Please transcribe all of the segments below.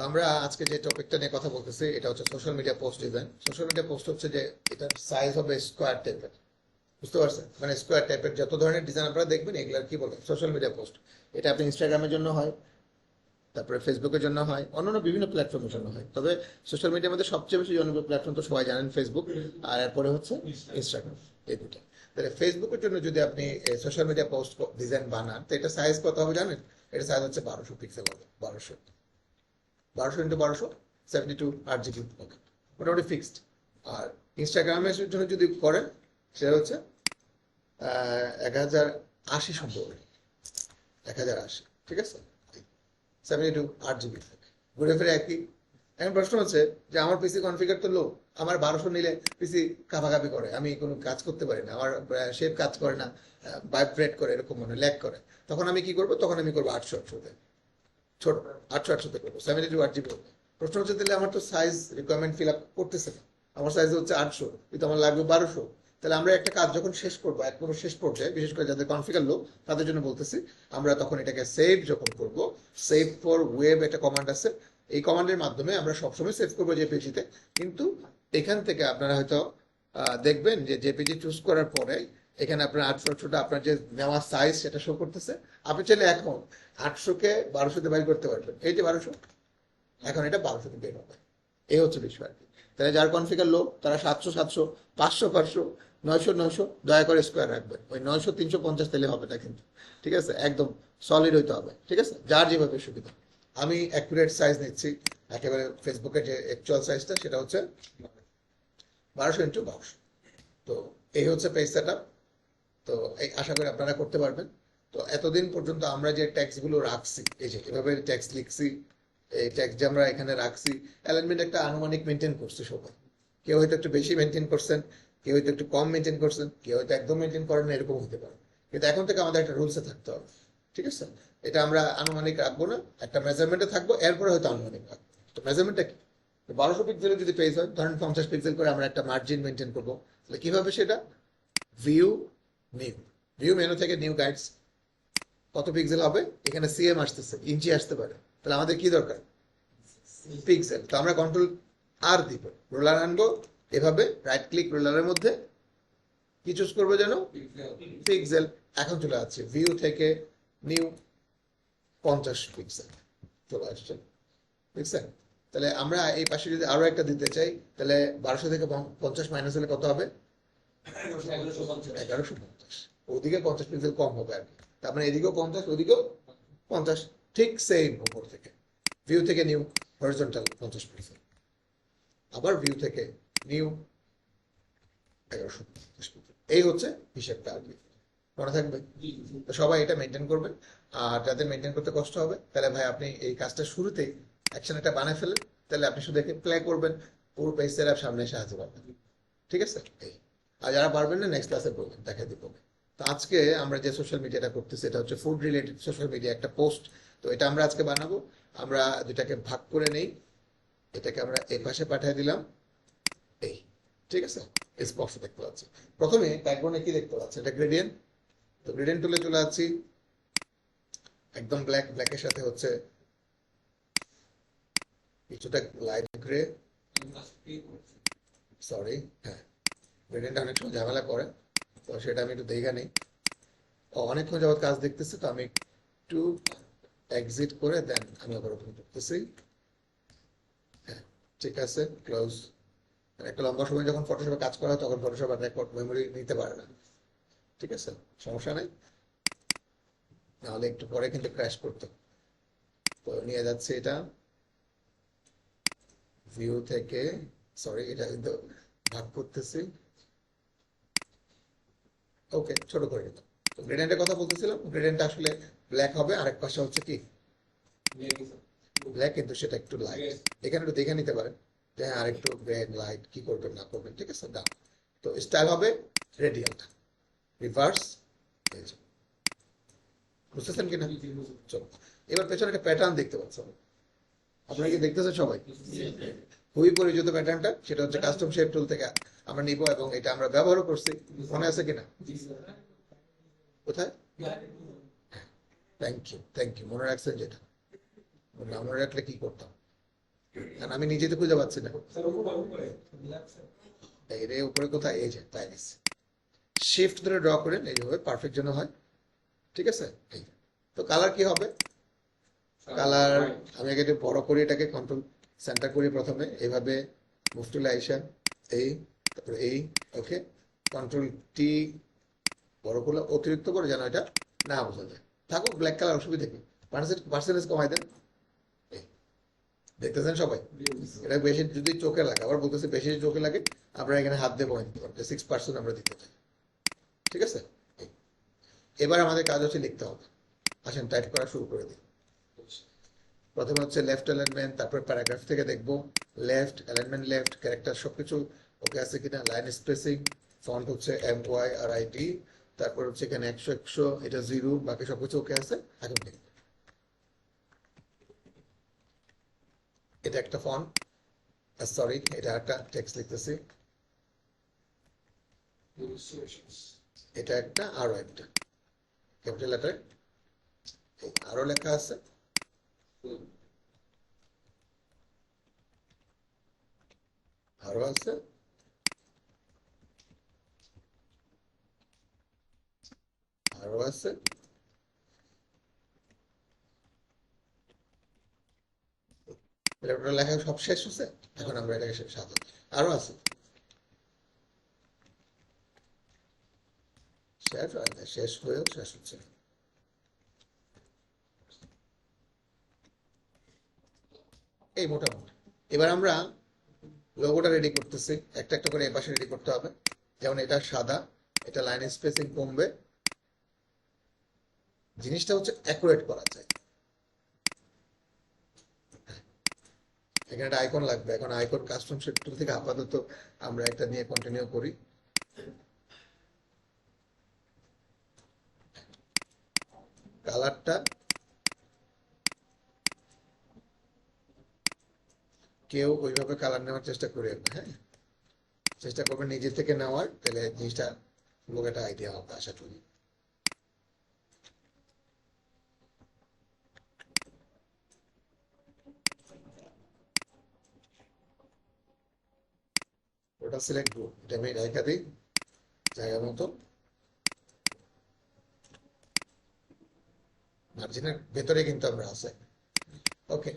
আমরা আজকে যে টপিকটা নিয়ে কথা বলতেছি এটা হচ্ছে social media post design. Social media post হচ্ছে যে এটার সাইজ হবে স্কোয়ার টাইপের, বুঝতে পারছেন? মানে স্কোয়ার টাইপের যত ধরনের ডিজাইন আপনারা দেখবেন এগুলার কি বলে সোশ্যাল মিডিয়া পোস্ট। এটা আপনি ইনস্টাগ্রামের জন্য হয়, তারপরে ফেসবুকের জন্য হয়, অন্যান্য বিভিন্ন প্ল্যাটফর্মের জন্য হয়। তবে সোশ্যাল মিডিয়ার মধ্যে সবচেয়ে বেশি জনপ্রিয় প্ল্যাটফর্ম তো সবাই জানেন ফেসবুক, আর এরপরে হচ্ছে ইনস্টাগ্রাম। এই দুটো। তাহলে ফেসবুকের জন্য যদি আপনি সোশ্যাল মিডিয়া পোস্ট ডিজাইন বানান তো এটা সাইজ কত হবে জানেন? এটা সাইজ হচ্ছে 1200 পিক্সেল হবে। 1200 × 1200, 72 8 GB হবে, মোটামুটি ফিক্সড। আর ইনস্টাগ্রামের জন্য যদি করেন সেটা হচ্ছে 1080 সম্ভব, 1080, ঠিক আছে? 72 8 GB থাকে, ঘুরে ফিরে একই। এখন প্রশ্ন হচ্ছে যে আমার পিসি কনফিগার তো লো, আমার 1200 নিলে পিসি কাঁপাকাঁপি করে, আমি কোনো কাজ করতে পারি না, আমার শেপ কাজ করে না, ভাইব্রেট করে, এরকম মনে ল্যাগ করে। তখন আমি কি করবো? তখন আমি করবো 800 ছোট, 800 করবো, 72 8 GB হবে। প্রশ্ন হচ্ছে তাহলে আমার তো সাইজ রিকোয়ারমেন্ট ফিল আপ করতেছে না, আমার সাইজ হচ্ছে 800, কিন্তু আমার লাগবে 1200। তাহলে আমরা একটা কাজ যখন শেষ করবো, একদম শেষ পর্যায়ে, বিশেষ করে যাদের কনফিগার লো তাদের জন্য বলতেছি, আমরা তখন এটাকে সেভ যখন করব, সেভ ফর ওয়েব একটা কমান্ড আছে, এই কমান্ডের মাধ্যমে আমরা সবসময় সেভ করবো জেপিজিতে। কিন্তু এখান থেকে আপনারা হয়তো দেখবেন যে জেপিজি চুজ করার পরে এখানে আপনার 800টা আপনার যে নেওয়া সাইজ সেটা শো করতেছে। আপনি চাইলে এখন 800-কে 1200-তে বাইর করতে পারবেন, এই যে 1200, এখন এটা 1200-তে বের হবে। এই হচ্ছে বিষয় আর কি। তাহলে যার কনফিগার লো তারা 700 700, 500 500, 900 900 দয়া করে স্কোয়ার রাখবেন। ওই 900 350 তেলে হবে না কিন্তু, ঠিক আছে? একদম সলিড হইতে হবে, ঠিক আছে? যার যেভাবে সুবিধা। আমি অ্যাকুরেট সাইজ নিচ্ছি, একেবারে ফেসবুকের যে অ্যাকচুয়াল সাইজটা সেটা হচ্ছে 1200 × 1200। তো এই হচ্ছে পেজ সেট আপ। তো এই আশা করি আপনারা করতে পারবেন। তো এতদিন পর্যন্ত আমরা যে ট্যাক্স গুলো রাখছি, এই যে এভাবে ট্যাক্স লিখছি, এই ট্যাক্স যে আমরা এখানে রাখছি, অ্যালাইনমেন্ট একটা আনুমানিক মেনটেন করছে সবাই। কেউ হয়তো একটু বেশি মেনটেন করছেন, কেউ হয়তো একটু কম মেনটেন করছেন, কেউ হয়তো একদম মেনটেন করেন না, এরকম হতে পারে। কিন্তু এখন থেকে আমাদের একটা রুলসে থাকতে হবে, ঠিক আছে? এটা আমরা আনুমানিক রাখবো না, একটা মেজারমেন্টে থাকবো, এরপরে হয়তো আনুমানিক রাখবো। তো মেজারমেন্টটা কি? 1200 পিক্সেলের যদি পেজ হয়, ধরেন 50 পিক্সেল করে আমরা একটা মার্জিন মেনটেন করবো। তাহলে কিভাবে সেটা? ভিউ, নিউ, ভিউ মেনু থেকে নিউ গাইডস, কত পিক্সেল হবে? এখানে সিএম আসতেছে, ইঞ্চি আসতে পারে, তাহলে আমাদের কি দরকার? পিক্সেল। তো আমরা কন্ট্রোল আর দিব, রোলার আনবো, এভাবে রাইট ক্লিক রোলারের মধ্যে কি চুজ করবো যেন? পিক্সেল। এখন চলে যাচ্ছে ভিউ থেকে নিউ, 50 পিক্সেল চলে আসছে, বুঝছেন? তাহলে আমরা এই পাশে যদি আরো একটা দিতে চাই, তাহলে 1200 থেকে 50 মাইনাস হলে কত হবে? 1150। ওদিকে 50 পিক্সেল কম হবে আর কি। তার মানে এদিকেও 50, ওদিকেও 50, ঠিক সেম উপর থেকে। ভিউ থেকে নিউ, হরিজন্টাল 50 পিক্সেল, আবার ভিউ থেকে নিউ 1150 পিক্সেল। এই হচ্ছে হিসেবটা আর কি, মনে থাকবে? তো সবাই এটা মেনটেন করবেন। আর যাদের মেনটেন করতে কষ্ট হবে, তাহলে ভাই আপনি এই কাজটা শুরুতেই অ্যাকশন একটা বানায় ফেলেন, তাহলে আপনি শুধু একে প্লে করবেন, পুরো পেজ সেটআপ সামনে এসে হাজির পাবেন, ঠিক আছে? এই। আর যারা পারবেন না নেক্সট ক্লাসে বলবেন, দেখা দিব। তো আজকে আমরা যে সোশ্যাল মিডিয়াটা করতেছি এটা হচ্ছে ফুড রিলেটেড সোশ্যাল মিডিয়া একটা পোস্ট। তো এটা আমরা আজকে বানাবো। আমরা দুটাকে ভাগ করে নেই, এটাকে আমরা এই পাশে পাঠিয়ে দিলাম, এই, ঠিক আছে? স্পষ্ট দেখতে পাচ্ছি। প্রথমে ব্যাকগ্রাউন্ডে কি দেখতে পাচ্ছি? এটা গ্রেডিয়েন্ট। তো গ্রেডিয়েন্ট টুলে চলে যাচ্ছি, একদম ব্ল্যাক, ব্ল্যাকের সাথে হচ্ছে কিছুটা লাইট গ্রে, সরি, হ্যাঁ, গ্রেডিয়েন্ট অনেক সময় ঝামেলা করে, তো সেটা আমি একটু দেখে নেই। অনেকক্ষণ যাবত কাজ দেখতেছি, তো আমি একটু এক্সিট করে দেন আমি আবার ওপেন করতেছি। হ্যাঁ, ঠিক আছে, ক্লোজ। একটা লম্বা সময় যখন ফটোশপে কাজ করা হয় তখন ফটোশপ আর রেকর্ড মেমোরি নিতে পারে না, ঠিক আছে? সমস্যা নেই, নাহলে একটু পরে কিন্তু ক্র্যাশ করতো। তো নিয়ে যাচ্ছে এটা ভিউ থেকে, সরি এটা কিন্তু ভাগ করতেছি, ওকে, ছোট করে নিতাম। তো গ্রেডিয়েন্টের কথা বলতেছিলাম, গ্রেডিয়েন্ট আসলে ব্ল্যাক হবে, আরেক পাশে হচ্ছে কি ব্ল্যাক, কিন্তু সেটা একটু লাইট। এখানে একটু দেখে নিতে পারেন যে হ্যাঁ আরেকটু গ্রেন লাইট কি করবেন না করবেন, ঠিক আছে? ডান। তো স্টাইল হবে রেডিয়ালটা, রিভার্স, বুঝতেছেন কিনা? চলো, এবার পেছনে একটা প্যাটার্ন দেখতে পাচ্ছেন, আপনারা কি দেখতেছেন সবাই? খুবই পরিচিত প্যাটার্নটা, সেটা হচ্ছে কাস্টম শেপ টুল থেকে আমরা নিব, এবং এটা আমরা ব্যবহারও করছি, মনে আছে কিনা? কোথায়? থ্যাংক ইউ, থ্যাংক ইউ, মনে রাখছেন যেটা। না মনে রাখলে কি করতাম? কারণ আমি নিজে তো খুঁজে পাচ্ছি না। এই রে উপরে কোথায়, এই যে তাই নিচ্ছে। শিফট ধরে ড্র করেন এইভাবে পারফেক্ট যেন হয়, ঠিক আছে। এই তো কালার কি হবে, কালার আমি আগে একটু বড় করি, এটাকে কন্ট্রোল সেন্টার করি প্রথমে, এইভাবে মুভ টুলে আইসা এই, তারপরে এই, ওকে, কন্ট্রোল টি বড় করলে অতিরিক্ত করে যেন এটা না বোঝা যায়, থাকুক ব্ল্যাক কালার, অসুবিধা কি, পার্সেন্টেজ কমাই দেন। এই, দেখতেছেন সবাই, এটা বেশি যদি চোখে লাগে, আবার বলতেছে বেশি যদি চোখে লাগে আমরা এখানে হাত দিয়ে কমাই দিতে পারবো, 6% আমরা দিতে চাই, ঠিক আছে। এই, এবার আমাদের কাজ হচ্ছে লিখতে হবে, আসেন টাইপ করা শুরু করে দিই। প্রথমে হচ্ছে লেফট অ্যালাইনমেন্ট, তারপর প্যারাগ্রাফ থেকে দেখবো লেফট অ্যালাইনমেন্ট, লেফট ক্যারেক্টার সবকিছু ওকে আছে কিনা, লাইন স্পেসিং, ফন্ট হচ্ছে MYRIT, তারপর হচ্ছে এখানে 100 এটা 0, বাকি সবকিছু ওকে আছে। এখন দেখি এটা একটা ফন্ট, সরি এটা একটা টেক্সট লিখতেছি, এটা একটা, আরো একটা ক্যাপিটাল লেটার, আরো লেখা আছে, আরো আছে, আরো আছে, লেখা সব শেষ হচ্ছে। এখন আমরা এটাকে সাজাবো, আরো আছে, শেষ হয় না, শেষ হয়েও শেষ হচ্ছে না। এই মোটামুটি এবার আমরা লোগোটা রেডি করতেছি, একটা একটা করে এপাশে রেডি করতে হবে। যেমন এটা সাদা, এটা লাইন স্পেসিং কমবে, জিনিসটা হচ্ছে অ্যাকুরেট করা যায়। এখানে একটা আইকন লাগবে, এখন আইকন কাস্টম শেপ টুল থেকে আপাতত আমরা একটা নিয়ে কন্টিনিউ করি। কালারটা কেউ ওইভাবে কালার নেওয়ার চেষ্টা করে না, হ্যাঁ, চেষ্টা করবেন নিজে থেকে নেওয়ার, তাহলে জিনিসটা লোক একটা আইডিয়া হবে আশা করি। ওটা সিলেক্ট করুন, এটা আমি রেখা দিই জায়গা মতো, মার্জিনের ভেতরে কিন্তু আমরা আছে, ওকে।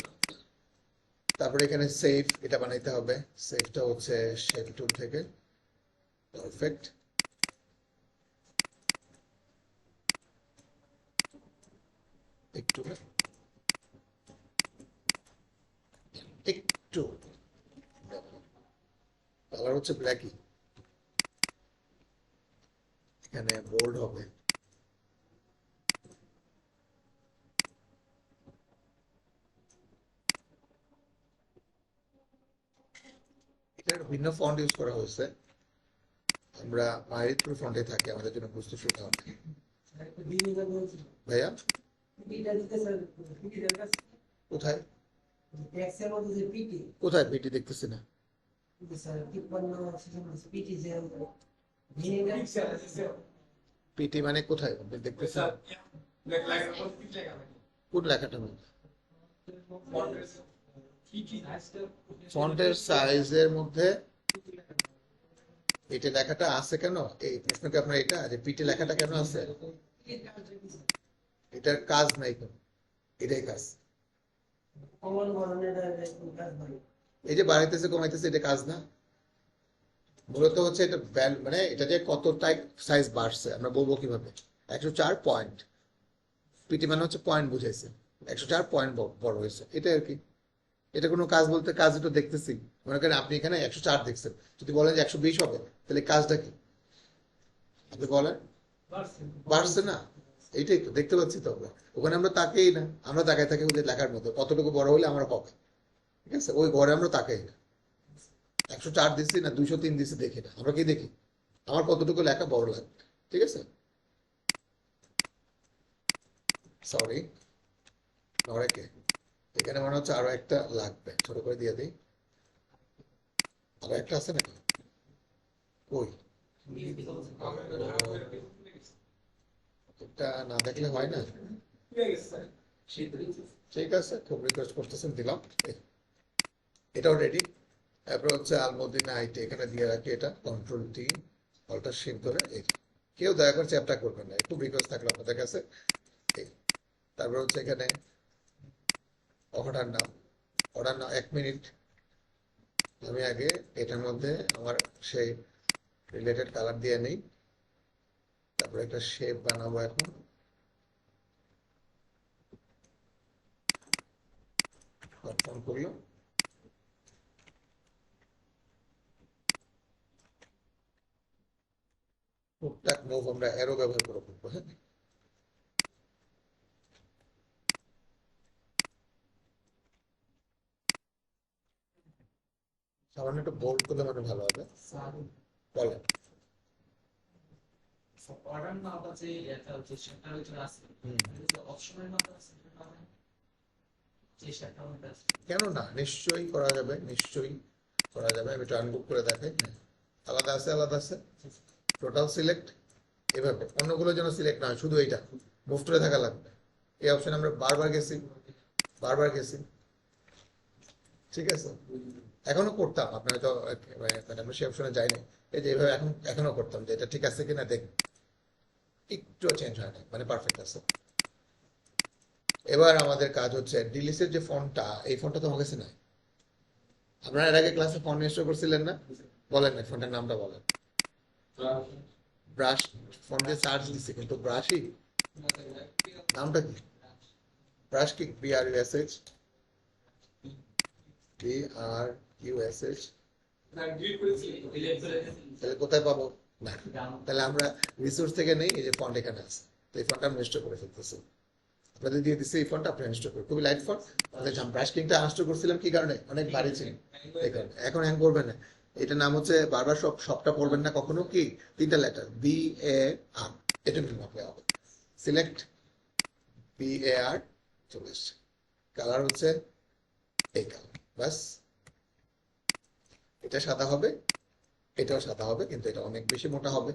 তারপরে এখানে সেভ এটা বানাইতে হবে, সেভটা হচ্ছে শেপ টুল থেকে, পারফেক্ট। একটু একটু কালার হচ্ছে ব্ল্যাকই, এখানে বোল্ড হবে, এটা ভিন্ন ফন্ট ইউজ করা হয়েছে, আমরা মাইরিথ্রু ফন্টে থাকি, আমাদের জন্য বুঝতে সুবিধা হবে। ভাইয়া কোথায়, কোথায় পিটি দেখতেছি না, পিটি মানে কোথায় আপনি দেখতেছেন, কোন লেখাটা মধ্যে, ফন্টের সাইজের মধ্যে এটা লেখাটা আছে কেন, এই প্রশ্ন কি আপনার, এটা যে পিটি লেখাটা কেন আছে, এটার কাজ নাই কেন, এটাই কাজ, এই যে বাড়াইতেছে কমাইতেছে এটা কাজ না, মূলত হচ্ছে এটা মানে এটা যে কতটাই সাইজ বাড়ছে আমরা বলবো কিভাবে, 104 পয়েন্ট, পিটি মানে হচ্ছে পয়েন্ট বুঝাইছে, 104 পয়েন্ট বড় হয়েছে, এটা আর কি। এটা কোনো কাজ বলতে, কাজ তো দেখতেছি, মনে করেন আপনি এখানে 104 দেখছেন, যদি বলেন যে 120 হবে, তাহলে কাজটা কি, আপনি বলেন বাড়ছে না, এইটাই তো দেখতে পাচ্ছি তো আমরা, ওখানে আমরা তাকেই না, আমরা তাকাই থাকি ওদের লেখার মধ্যে কতটুকু বড় হলে আমরা হবে, ঠিক আছে, ওই ঘরে আমরা তাকাই না, 104 দিচ্ছি না 203 দিচ্ছি দেখি না, আমরা কি দেখি আমার কতটুকু লেখা বড় লাগবে, ঠিক আছে। সরি নরেকে, এখানে মনে হচ্ছে আরো একটা লাগবে, ছোট করে দিয়ে দিই, আরো একটা আছে নাকি, কই, এটা না দেখলে হয় না, ঠিক আছে, খুব রিকোয়েস্ট করতেছেন, দিলাম। এটাও রেডি। তারপর হচ্ছে আলমদিনা আইটি এখানে দিয়ে রাখি, এটা কন্ট্রোল টি, অল্টার শিফট ধরে এই। কেউ দয়া করে চ্যাপটা করবেন না, খুব রিকোয়েস্ট থাকলো আপনাদের কাছে। এই তারপর হচ্ছে এখানে অর্ডার নাম 1 মিনিট। আমি আগে এটার মধ্যে আমার সেই রিলেটেড কালার দিয়ে নেই, তারপরে একটা শেপ বানাবো। এখন কনফার্ম করলো। টুকটাক মুভ আমরা অ্যারো ব্যবহার করে করবো। হ্যাঁ, সামান্য একটু বোল্ড করলে মানে ভালো হবে। বলেন। অর্ডার না আছে এটা হচ্ছে সেটা হচ্ছে আছে অপশনের মধ্যে আছে যে সেটা মধ্যে আছে। কেন না, নিশ্চয়ই করা যাবে, নিশ্চয়ই করা যাবে। আমি একটু আনবুক করে দেখাই। হ্যাঁ, আলাদা আছে, আলাদা আছে। টোটাল সিলেক্ট, এভাবে অন্যগুলো যেন সিলেক্ট না হয়, শুধু এইটা মুভ করে থাকা লাগবে। এই অপশন আমরা বারবার গেছি, বারবার গেছি। ঠিক আছে, এখনো করতাম, আপনার তো মানে আমরা সে অপশনে যাই না। এই যে এইভাবে এখনো করতাম যে এটা ঠিক আছে কিনা দেখ, একটু চেঞ্জ হয় না, মানে পারফেক্ট আছে। এবার আমাদের কাজ হচ্ছে ডিলিসের যে ফন্টটা, এই ফন্টটা তো আমার কাছে নাই। আপনারা এর আগে ক্লাসে ফন্ট ইনস্টল করছিলেন না? বলেন না ফন্টের নামটা বলেন। ব্রাশ ফন্ট দিয়ে সার্চ দিচ্ছে কিন্তু ব্রাশই নামটা কি? ব্রাশ কি? BRUSH, BRUSH। তাহলে কোথায় পাবো? না, তাহলে আমরা রিসোর্স থেকে নেই। এই যে ফন্ট এখানে আছে, তো এই ফন্টটা আমি ইনস্টল করে ফেলতেছি, আপনাদের দিয়ে দিচ্ছি। এই ফন্টটা আপনি ইনস্টল করুন, খুবই লাইট ফন্ট। তাহলে ব্রাশ কিংটা ইনস্টল করছিলাম কি কারণে? অনেক ভারী ছিল এই কারণে। এখন হ্যাং করবেন না, এটার নাম হচ্ছে বারবার সবটা পড়বেন না কখনো। কি 3টা লেটার BAR, এটা মাপলে হবে। সিলেক্ট BAR, চলে এসছে। কালার হচ্ছে এই কালার, বাস। এটা সাদা হবে, এটাও সাদা হবে, কিন্তু এটা অনেক বেশি মোটা হবে।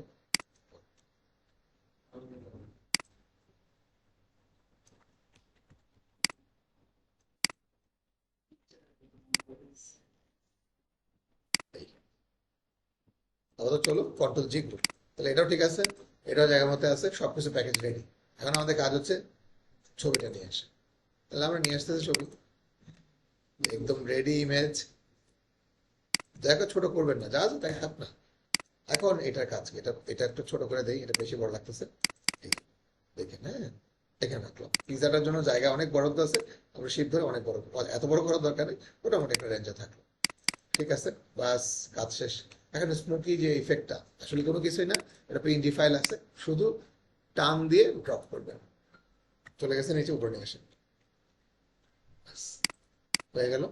তাহলে চলো কন্ট্রোল G করুন। তাহলে এটাও ঠিক আছে, এটাও জায়গার মধ্যে আছে, সবকিছু প্যাকেজ রেডি। এখন আমাদের কাজ হচ্ছে ছবিটা নিয়ে আসে। তাহলে আমরা নিয়ে আসতেছি ছবি, একদম রেডি ইমেজ। জায়গা ছোট করবেন না, যা আছে তাই থাক না। এখন এটার কাজ কি? এটা একটু ছোট করে দেই, এটা বেশি বড় লাগতেছে। দেখেন, হ্যাঁ, এখানে রাখলাম। পিজাটার জন্য জায়গা অনেক বড় তো আছে, আমরা শিপ ধরে অনেক বড়, এত বড় করার দরকার নেই, মোটামুটি একটা রেঞ্জে থাকলো। ঠিক আছে, বাস, কাজ শেষ। এখন স্মোকি যে ইফেক্টটা, আসলে কোনো কিছুই না, এটা পিএনজি ফাইল আছে, শুধু টান দিয়ে ড্রপ করবেন। চলে গেছে নিচে, উপরে নিয়ে আসেন, হয়ে গেল।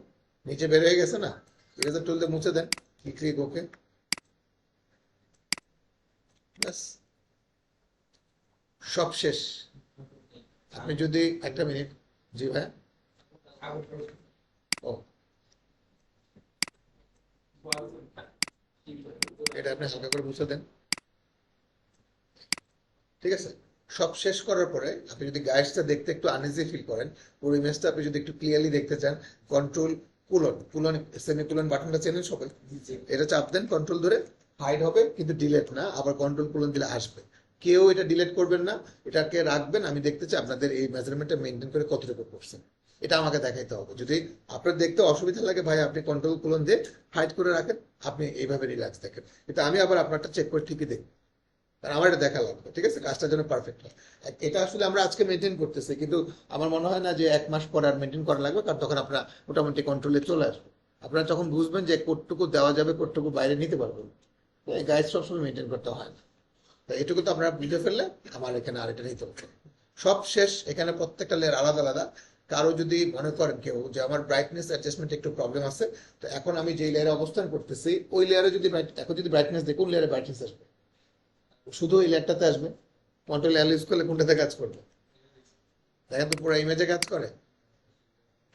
নিচে বের হয়ে গেছে না? ইরেজার টুল দিয়ে মুছে দেন, ক্লিক ওকে, ব্যাস, সব শেষ। আপনি যদি একটা মিনিট, জি ভাই, ও এটা আপনি হালকা করে মুছে দেন। ঠিক আছে, সব শেষ করার পরে আপনি যদি গাইডসটা দেখতে একটু আনইজি ফিল করেন, পুরো ইমেজটা আপনি যদি একটু ক্লিয়ারলি দেখতে চান, কন্ট্রোল কুলন সেমিকুলন বাটনটা চেনেন সবাই? এটা চাপ দেন, কন্ট্রোল ধরে হাইড হবে, কিন্তু ডিলেট না। আবার কন্ট্রোল কুলন দিলে আসবে। কেউ এটা ডিলেট করবেন না, এটাকে রাখবেন। আমি দেখতে চাই আপনাদের এই মেজারমেন্টটা মেনটেন করে কতটুকু করছেন, এটা আমাকে দেখাইতে হবে। যদি আপনার দেখতে অসুবিধা লাগে, ভাই আপনি কন্ট্রোল কুলন দিয়ে হাইড করে রাখেন, আপনি এইভাবে রিল্যাক্স দেখেন। কিন্তু আমি আবার আপনারটা চেক করে ঠিকই দেখি, কারণ আমার এটা দেখা লাগবে। ঠিক আছে, কাজটার জন্য পারফেক্ট হয়। এটা আসলে আমরা আজকে মেনটেন করতেছি, কিন্তু আমার মনে হয় না যে 1 মাস পরে আর মেনটেন করা লাগবে, কারণ তখন আপনারা মোটামুটি কন্ট্রোলে চলে আসবে। আপনারা যখন বুঝবেন যে কোটটুকু দেওয়া যাবে, কোটটুকু বাইরে নিতে পারবেন। এই গাইড সবসময় মেনটেন করতে হয় না। তো এটুকু তো আপনারা বুঝে ফেললে আমার এখানে আর এটা নিতে হবে। সব শেষ। এখানে প্রত্যেকটা লেয়ার আলাদা আলাদা। কারো যদি মনে করেন কেউ যে আমার ব্রাইটনেস অ্যাডজাস্টমেন্ট একটু প্রবলেম আছে, তো এখন আমি যেই লেয়ারে অবস্থান করতেছি ওই লেয়ারে যদি এখন যদি ব্রাইটনেস দেখুন, লেয়ারে ব্রাইটনেস আসবে, শুধু এই লেয়ারটাতে আসবে। কন্ট্রোল এল ইউজ করলে কোনটাতে কাজ করবে? দেখেন তো, পুরো ইমেজে কাজ করে,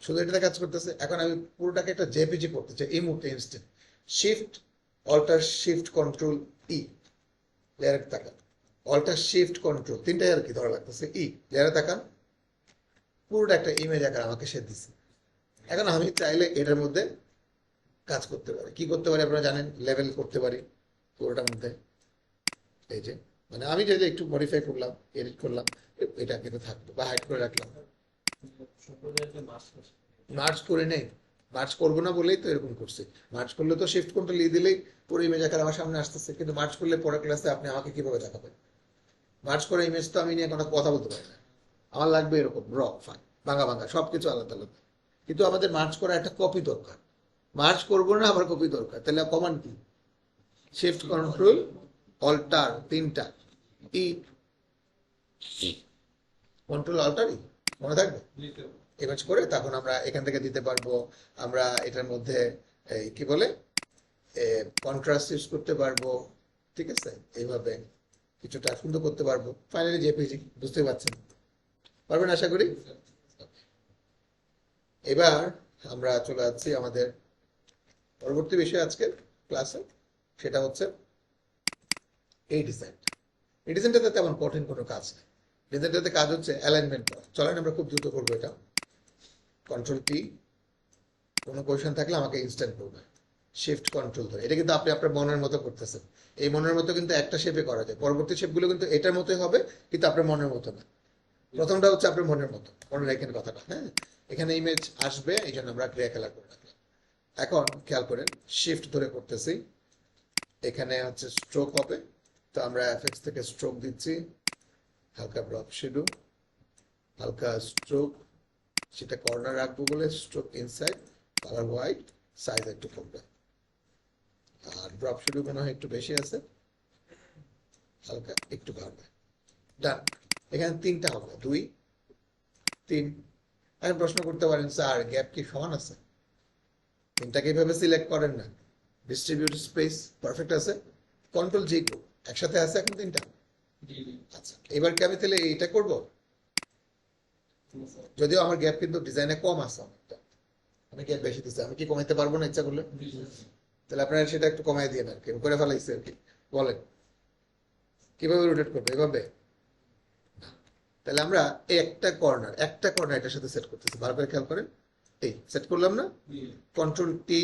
শুধু এটাতে কাজ করতেছে। এখন আমি পুরোটাকে একটা জেপিজি করতে চাই এই মুহূর্তে, instant. Shift alt shift control E, লেয়ারে তাকান। অল্টার শিফট কন্ট্রোল, তিনটাই আর কি ধরা লাগতেছে, ই, লেয়ারে তাকান। পুরোটা একটা ইমেজ আকার আমাকে সে দিছে। এখন আমি চাইলে এটার মধ্যে কাজ করতে পারি। কি করতে পারি আপনারা জানেন, লেভেল করতে পারি পুরোটার মধ্যে। এই যে মানে আমি যদি একটু মডিফাই করলাম, এডিট করলাম, এটা কিন্তু থাকবে, বা হাইড করে রাখলাম। মার্চ করে নেই, মার্চ করবো না বলেই তো এরকম করছি। মার্চ করলে তো শিফট কন্ট্রোল ই দিলেই পুরো ইমেজ আকার আমার সামনে আসতেছে, কিন্তু মার্চ করলে পরের ক্লাসে আপনি আমাকে কিভাবে দেখাবেন? মার্চ করে ইমেজ তো আমি নিয়ে কোনো কথা বলতে পারি না। আমার লাগবে এরকম র ফাইল, ভাঙা ভাঙা সবকিছু আলাদা আলাদা। কিন্তু আমাদের মার্চ করা একটা কপি দরকার। মার্চ করবো না, আবার কপি দরকার। তাহলে কমান্ড কি? শিফট কন্ট্রোল অল্টার, তিনটা ই, কন্ট্রোল অল্টার ই, মনে থাকবে? ইমেজ করে তখন আমরা এখান থেকে দিতে পারবো। আমরা এটার মধ্যে এই কি বলে কন্ট্রাস্ট ইউজ করতে পারবো, ঠিক আছে? এইভাবে কিছুটা সুন্দর করতে পারবো। ফাইনালি জেপিজি, বুঝতে পারছেন? পারবেন আশা করি। এবার আমরা চলে যাচ্ছি আমাদের পরবর্তী বিষয় আজকের ক্লাসে, সেটা হচ্ছে এই ডিজাইন। এই ডিজাইনটাতে তেমন কঠিন কোনো কাজ নেই। ডিজাইনটাতে কাজ হচ্ছে অ্যালাইনমেন্ট করা। চলেন আমরা খুব দ্রুত করবো এটা। কন্ট্রোল টি, কোনো কোয়েশন থাকলে আমাকে ইনস্ট্যান্ট করবে। শিফট কন্ট্রোল ধরে, এটা কিন্তু আপনি আপনার মনের মতো করতেছেন। এই মনের মতো কিন্তু একটা শেপে করা যায়, পরবর্তী শেপগুলো কিন্তু এটার মতোই হবে, কিন্তু আপনার মনের মতো না। প্রথমটা হচ্ছে আপনার মনের মতো, মনে রাখেন কথাটা, হ্যাঁ? এখানে ইমেজ আসবে, এই জন্য আমরা গ্রে কালার করে রাখলাম। এখন খেয়াল করেন, শিফট ধরে করতেছি। এখানে হচ্ছে স্ট্রোক হবে, তো আমরা এফএক্স থেকে স্ট্রোক দিচ্ছি, হালকা ড্রপ শ্যাডো, হালকা স্ট্রোক, সেটা কর্নার রাখবো বলে stroke inside, colour white, size একটু কমবে। আর ড্রপ শ্যাডো মনে হয় একটু বেশি আছে, হালকা একটু বাড়বে। ডান। এখানে তিনটা হবে, 2 3। এখন প্রশ্ন করতে পারেন, স্যার গ্যাপ কি সমান আছে? তিনটাকে এইভাবে সিলেক্ট করেন না, ডিস্ট্রিবিউট স্পেস পারফেক্ট আছে, কন্ট্রোল জি গ্রুপ একসাথে আছে এখন তিনটা। আচ্ছা, এবার কি আমি তাহলে এইটা করব? যদিও আমার গ্যাপ কিন্তু ডিজাইনে কম আছে অনেকটা, আমি গ্যাপ বেশি দিচ্ছি, আমি কি কমাইতে পারবো না ইচ্ছা করলে? তাহলে আপনারা সেটা একটু কমাই দিয়ে আর কি, করে ফেলাইছে আর কি। বলেন কিভাবে রোটেট করবো? এভাবে? তাহলে আমরা এই একটা কর্নার এটার সাথে সেট করতেছি, ভালো করে খেয়াল করেন। এই সেট করলাম না, কন্ট্রোল টি,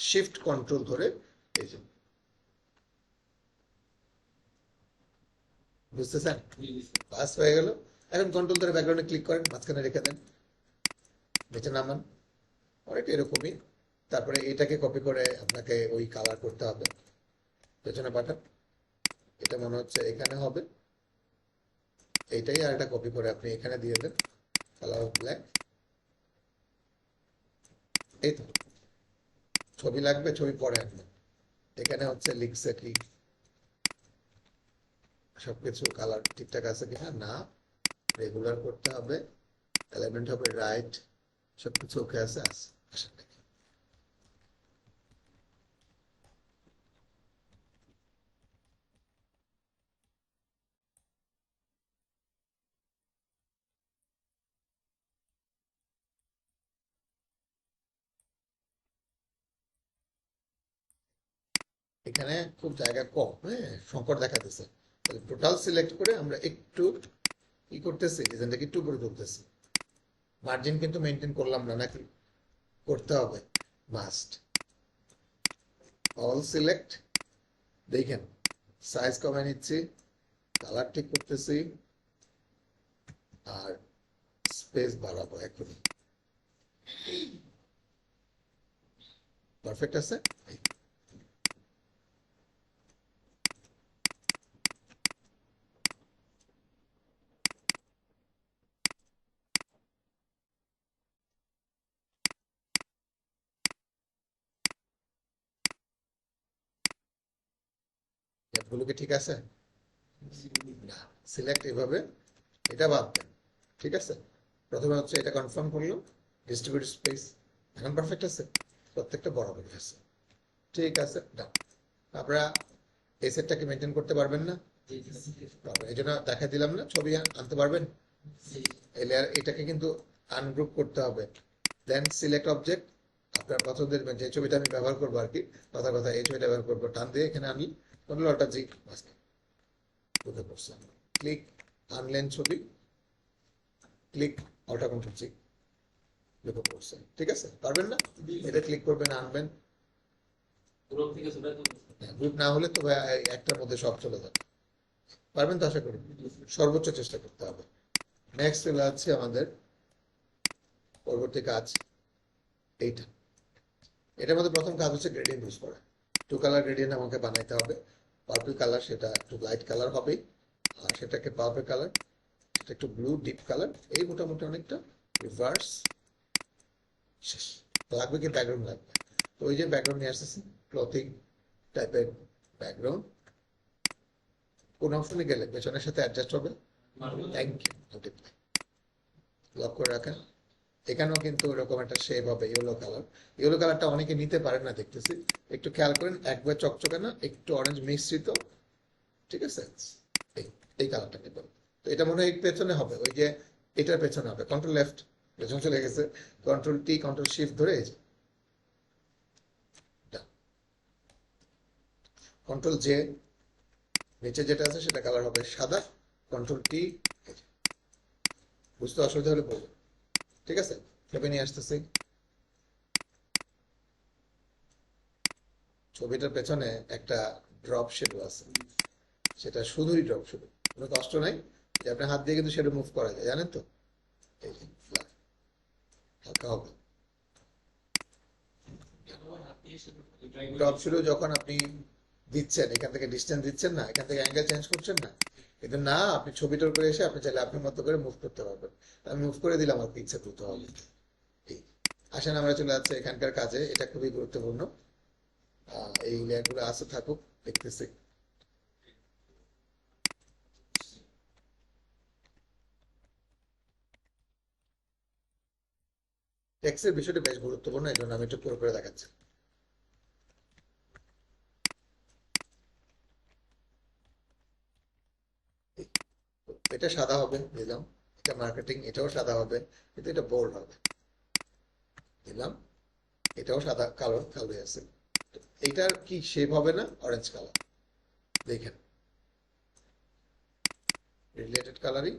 শিফট কন্ট্রোল ধরে, এই যে, বুঝতেছেন? পাস হয়ে গেল। এখন কন্ট্রোল ধরে ব্যাকগ্রাউন্ডে ক্লিক করেন, মাঝখানে রেখে দেন, নিচে নামান, অনেকটা এরকমই। তারপরে এটাকে কপি করে আপনাকে ওই কালার করতে হবে, পেছনে পাঠান। এটা মনে হচ্ছে এখানে হবে, এইটাই। আর এটা কপি করে আপনি এখানে দিয়ে দেন, কালার ব্ল্যাক। এই তো, ছবি লাগবে, ছবি পরে আনবেন। এখানে হচ্ছে লিখছে কি, সবকিছু কালার ঠিকঠাক আছে কিনা, না, রেগুলার করতে হবে, এলিমেন্ট হবে রাইট, সবকিছু ওকে আছে। আসেন দেখি। এখানে খুব জায়গা কম, হ্যাঁ, সংকট দেখা দিচ্ছে। তাহলে টোটাল সিলেক্ট করে আমরা একটু কি করতেছি, ডিজাইনটাকে একটু করে তুলতেছি। মার্জিন কিন্তু মেনটেন করলাম না, নাকি করতে হবে? মাস্ট। অল সিলেক্ট, দেখেন সাইজ কমায় নিচ্ছি, কালার ঠিক করতেছি, আর স্পেস বাড়াবো এখনই। পারফেক্ট আছে। গ্যাপগুলো কি ঠিক আছে? না, সিলেক্ট এভাবে, এটা বাদ দেন, ঠিক আছে? প্রথমে হচ্ছে এটা কনফার্ম করলো, ডিস্ট্রিবিউট স্পেস, এখন পারফেক্ট আছে, প্রত্যেকটা বরাবর আছে, ঠিক আছে, ডান। আপনারা এই সেটটাকে মেনটেন করতে পারবেন না? পারবেন, এই জন্য দেখা দিলাম না, ছবি আনতে পারবেন। এই লেয়ার, এটাকে কিন্তু আনগ্রুপ করতে হবে, দেন সিলেক্ট অবজেক্ট, আপনার পছন্দের যে ছবিটা আমি ব্যবহার করবো আর কি, কথা কথা এই ছবিটা ব্যবহার করবো, টান দিয়ে এখানে আমি কন্ট্রোল অল্টার জি, বুঝতে পারছি। ক্লিক, আনলেন ছবি, ক্লিক, অল্টার কন্ট্রোল জি, লক্ষ্য করছেন, ঠিক আছে? পারবেন না? এটা ক্লিক করবেন, আনবেন, গ্রুপ থেকে ছোট তো গ্রুপ না হলে তো ভাই একটার মধ্যে সব চলে যাবে। পারবেন তো আশা করি, সর্বোচ্চ চেষ্টা করতে হবে। নেক্সট চলে যাচ্ছে আমাদের পরবর্তী কাজ এইটা। এটার মধ্যে প্রথম কাজ হচ্ছে গ্রেডিয়েন্ট ইউজ করা। টু কালার গ্রেডিয়েন্ট আমাকে বানাইতে হবে। পার্পল কালার সেটা একটু লাইট কালার হবে, আর সেটাকে পার্পল কালার, সেটা একটু ব্লু ডিপ কালার, এই মোটামুটি অনেকটা রিভার্স শেষ। লাগবে কি ব্যাকগ্রাউন্ড লাগবে, তো ওই যে ব্যাকগ্রাউন্ড নিয়ে আসতেছি ক্লথিং টাইপের ব্যাকগ্রাউন্ড। কোন অপশনে গেলে পেছনের সাথে অ্যাডজাস্ট হবে। থ্যাংক ইউ, মাল্টিপ্লাই লক করে রাখেন। এখানেও কিন্তু এরকম একটা শেপ হবে ইয়েলো কালার। ইয়েলো কালারটা অনেকে নিতে পারেন না দেখতেছি, একটু খেয়াল করেন, একবার চকচকে না, একটু অরেঞ্জ মিশ্রিত, ঠিক আছে? এই এই কালারটা নেবেন। তো এটা মনে হয় পেছনে হবে, ওই যে এটার পেছনে হবে। কন্ট্রোল লেফট, পেছনে চলে গেছে। কন্ট্রোল টি, কন্ট্রোল শিফট ধরে এই যে কন্ট্রোল জে, নিচে যেটা আছে সেটা কালার হবে সাদা। কন্ট্রোল টি, বুঝতে অসুবিধা হলে বলবেন, ঠিক আছে? ভেবে নিয়ে আসতেছি। ছবিটার পেছনে একটা ড্রপ শেডও আছে, সেটা শুধুই ড্রপ শেডো, কোনো কষ্ট নাই। যে আপনার হাত দিয়ে কিন্তু শেডো মুভ করা যায়, জানেন তো? এই যে হালকা হবে হাত দিয়ে শুরু ড্রপ শেডো। যখন আপনি দিচ্ছেন, এখান থেকে ডিস্টেন্স দিচ্ছেন না, এখান থেকে অ্যাঙ্গেল চেঞ্জ করছেন না, কিন্তু না, আপনি ছবিটার উপরে এসে আপনি চাইলে আপনার মতো করে মুভ করতে পারবেন। আমি মুভ করে দিলাম, আর কি ইচ্ছা করতে হবে। এই আসেন আমরা চলে যাচ্ছি এখানকার কাজে, এটা খুবই গুরুত্বপূর্ণ। এই লেয়ারগুলো আছে থাকুক, দেখতেছি। টেক্সটের বিষয়টা বেশ গুরুত্বপূর্ণ, এই জন্য আমি একটু করে দেখাচ্ছি। এটা সাদা হবে দিলাম, এটা মার্কেটিং, এটাও সাদা হবে, কিন্তু এটা বোল্ড হবে দিলাম, এটাও সাদা কালো কালো আছে। এইটার কি শেপ হবে না অরেঞ্জ কালার, দেখেন রিলেটেড কালারিং।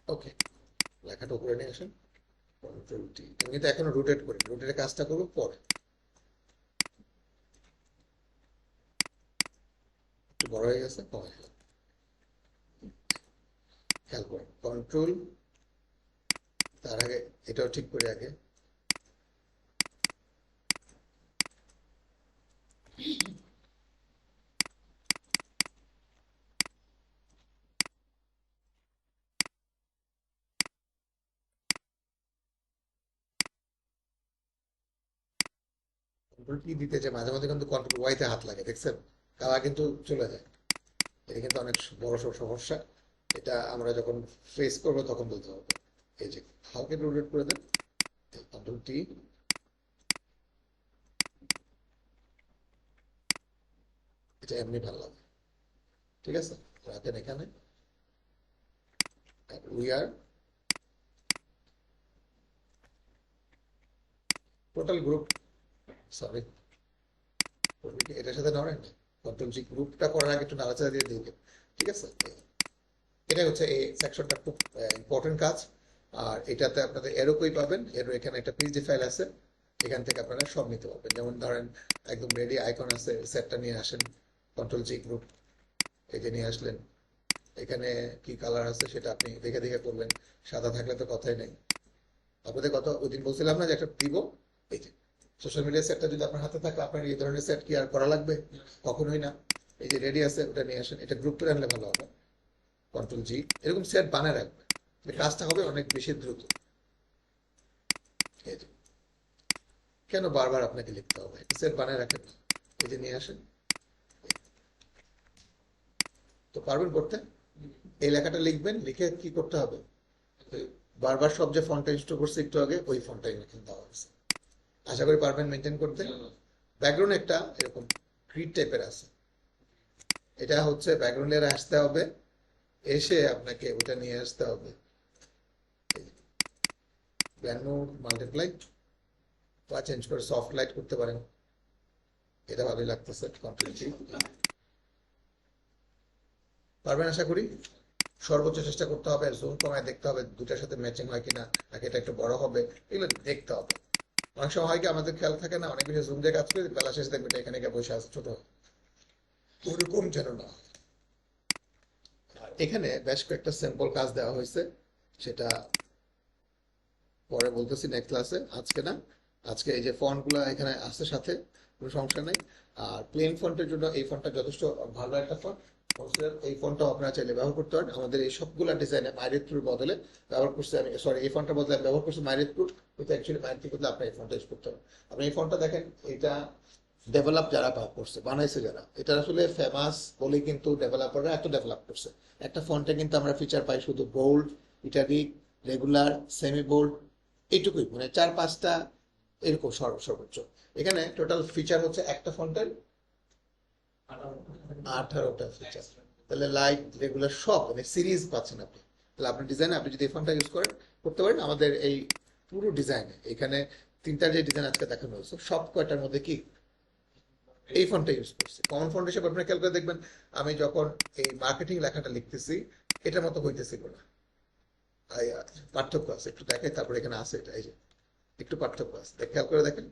ওকে, লেখাটা উপরে নিয়ে আসেন। কন্ট্রোল টি, আমি কিন্তু এখনো রোটেট করি, রোটেটের কাজটা করবো পরে। একটু বড় হয়ে গেছে, কমে গেল। খেয়াল করেন কন্ট্রোল, তার আগে এটাও ঠিক করে আগে। কন্ট্রোল টি দিতে যে মাঝে মাঝে কিন্তু কন্ট্রোল ওয়াইতে হাত লাগে, দেখছেন? কালা কিন্তু চলে যায়। এটা কিন্তু অনেক বড় সমস্যা। এটা আমরা যখন ফেস করবো তখন বলতে হবে। এই যে হালকা একটু রোটেট করে দেন, কন্ট্রোল টি, এটা এমনি ভালো লাগে, ঠিক আছে? রাখেন এখানে। We are total group, sorry এটার সাথে নড়েন, কন্ট্রোল জি, গ্রুপটা করার আগে একটু নাড়াচাড়া দিয়ে দিবেন, ঠিক আছে? এটা হচ্ছে এই সেকশনটা খুব ইম্পর্টেন্ট কাজ। আর এটাতে আপনাদের এরো কই পাবেন, এরো এখানে একটা পিএইচডি ফাইল আছে, এখান থেকে আপনারা সব নিতে পারবেন। যেমন ধরেন একদম রেডি আইকন আছে, সেটটা নিয়ে আসেন, কন্ট্রোল জি গ্রুপ, এই যে নিয়ে আসলেন। এখানে কি কালার আছে সেটা আপনি দেখে দেখে করবেন, সাদা থাকলে তো কথাই নেই। আপনাদের কথা ওই দিন বলছিলাম না যে একটা দিব, এই যে সোশ্যাল মিডিয়া সেটটা যদি আপনার হাতে থাকে, আপনার এই ধরনের সেট কি আর করা লাগবে? কখনোই না। এই যে রেডি আছে, ওটা নিয়ে আসেন, এটা গ্রুপ করে আনলে ভালো হবে। কন্ট্রোল জি, এরকম সেট বানায় রাখবে, কাজটা হবে অনেক বেশি দ্রুত। এই যে কেন বারবার আপনাকে লিখতে হবে, একটা সেট বানায় রাখেন, এই যে নিয়ে আসেন। তো পারবেন করতে? এই লেখাটা লিখবেন, লিখে কি করতে হবে, বারবার সব যে ফন্টটা ইনস্টল করছে একটু আগে, ওই ফন্টটাই কিন্তু দেওয়া হয়েছে। আশা করি পারবেন মেনটেন করতে। ব্যাকগ্রাউন্ড একটা এরকম গ্রিড টাইপের আছে, এটা হচ্ছে ব্যাকগ্রাউন্ড লেয়ারে আসতে হবে, এসে আপনাকে ওটা নিয়ে আসতে হবে। ব্ল্যান্ড মোড, মাল্টিপ্লাই বা চেঞ্জ করে সফট লাইট করতে পারেন, এটা ভালোই লাগতেছে। কন্ট্রোল জি, পারবেন আশা করি। সর্বোচ্চ চেষ্টা করতে হবে, জুম কমায় দেখতে হবে দুটার সাথে ম্যাচিং হয় কিনা, নাকি এটা একটু বড় হবে, এগুলো দেখতে হবে। অনেক সময় হয় কি আমাদের খেয়াল থাকে না, অনেক বেশি জুম দিয়ে কাজ করি, বেলা শেষে দেখবেন এটা এখানে গিয়ে বসে আছে ছোট, ওরকম যেন না হয়। আর এখানে বেশ কয়েকটা স্যাম্পল কাজ দেওয়া হয়েছে, সেটা পরে বলতেছি নেক্সট ক্লাসে, আজকে না। আজকে এই যে ফন্ট গুলা এখানে আসছে সাথে, কোনো সমস্যা নেই। আর প্লেন ফন্টের জন্য এই ফন্টটা যথেষ্ট ভালো একটা ফন্ট। এই ফন্টটাও আপনারা চাইলে ব্যবহার করতে পারেন। আমাদের এই সবগুলা ডিজাইনে মাইরেট প্রুর বদলে ব্যবহার করছি আমি, সরি এই ফন্টটার বদলে আমি ব্যবহার করছি মাইরেট প্রুর, কিন্তু অ্যাকচুয়ালি মাইরেট প্রুর বদলে আপনি এই ফন্টটা ইউজ করতে পারেন। আপনি এই ফন্টটা দেখেন, এটা ডেভেলপ যারা করছে, বানাইছে যারা, এটা আসলে ফেমাস বলে কিন্তু ডেভেলপাররা এত ডেভেলপ করছে। একটা ফন্টে কিন্তু আমরা ফিচার পাই শুধু bold, italic, regular, semi bold, এইটুকুই, মানে 4-5টা এরকম সর্বোচ্চ। এখানে টোটাল ফিচার হচ্ছে একটা ফন্টের 18টা ফিচার। তাহলে লাইট, রেগুলার সব মানে সিরিজ পাচ্ছেন আপনি। তাহলে আপনার ডিজাইনে আপনি যদি এই ফন্টটা ইউজ করেন, করতে পারেন। আমাদের এই পুরো ডিজাইনে এখানে 3টা যে ডিজাইন আজকে দেখানো হয়েছে সব কয়টার মধ্যে কি এই ফন্টটা ইউজ করছি। কমন ফন্ট হিসেবে আপনারা খেয়াল করে দেখবেন, আমি যখন এই মার্কেটিং লেখাটা লিখতেছি এটার মতো হইতেছিল না, পার্থক্য আছে, একটু দেখাই, তারপরে এখানে আছে এটা, এই যে একটু পার্থক্য আছে, খেয়াল করে দেখেন,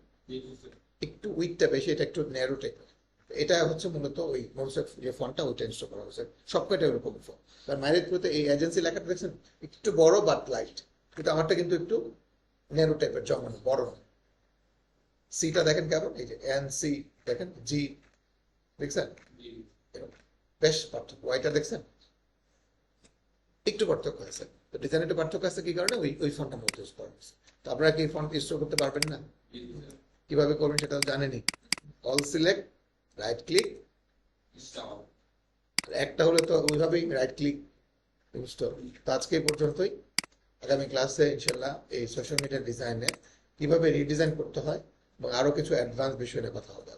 একটু উইকটা বেশি, এটা একটু ন্যারো টাইপের। এটা হচ্ছে মূলত ওই মোরসের যে ফন্টটা ওইটা ইনস্টল করা হয়েছে, সবকটা এরকম ফন্ট। তার মাইরেট প্রতি এই এজেন্সি লেখাটা দেখছেন একটু বড় বাট লাইট, কিন্তু আমারটা কিন্তু একটু ন্যারো টাইপের, জমানো, বড় না। সিটা দেখেন কেমন, এই যে এন সি দেখেন, জি দেখছেন, এরকম বেশ পার্থক্য। ওয়াইটা দেখছেন একটু পার্থক্য আছে। তো ডিজাইন একটু পার্থক্য আছে, কি কারণে ওই ওই ফন্টটা মধ্যে ইউজ করা হয়েছে। তো আপনারা কি ফন্ট ইনস্টল করতে পারবেন না? কিভাবে করবেন সেটা তো জানেনই। অল সিলেক্ট, রাইট ক্লিক, একটা হলে তো ওইভাবেই রাইট ক্লিক ইনস্টল। তো আজকে এই পর্যন্তই। আগামী ক্লাসে ইনশাল্লাহ এই সোশ্যাল মিডিয়া ডিজাইনে কিভাবে রিডিজাইন করতে হয় এবং আরো কিছু অ্যাডভান্স বিষয় নিয়ে কথা হবে।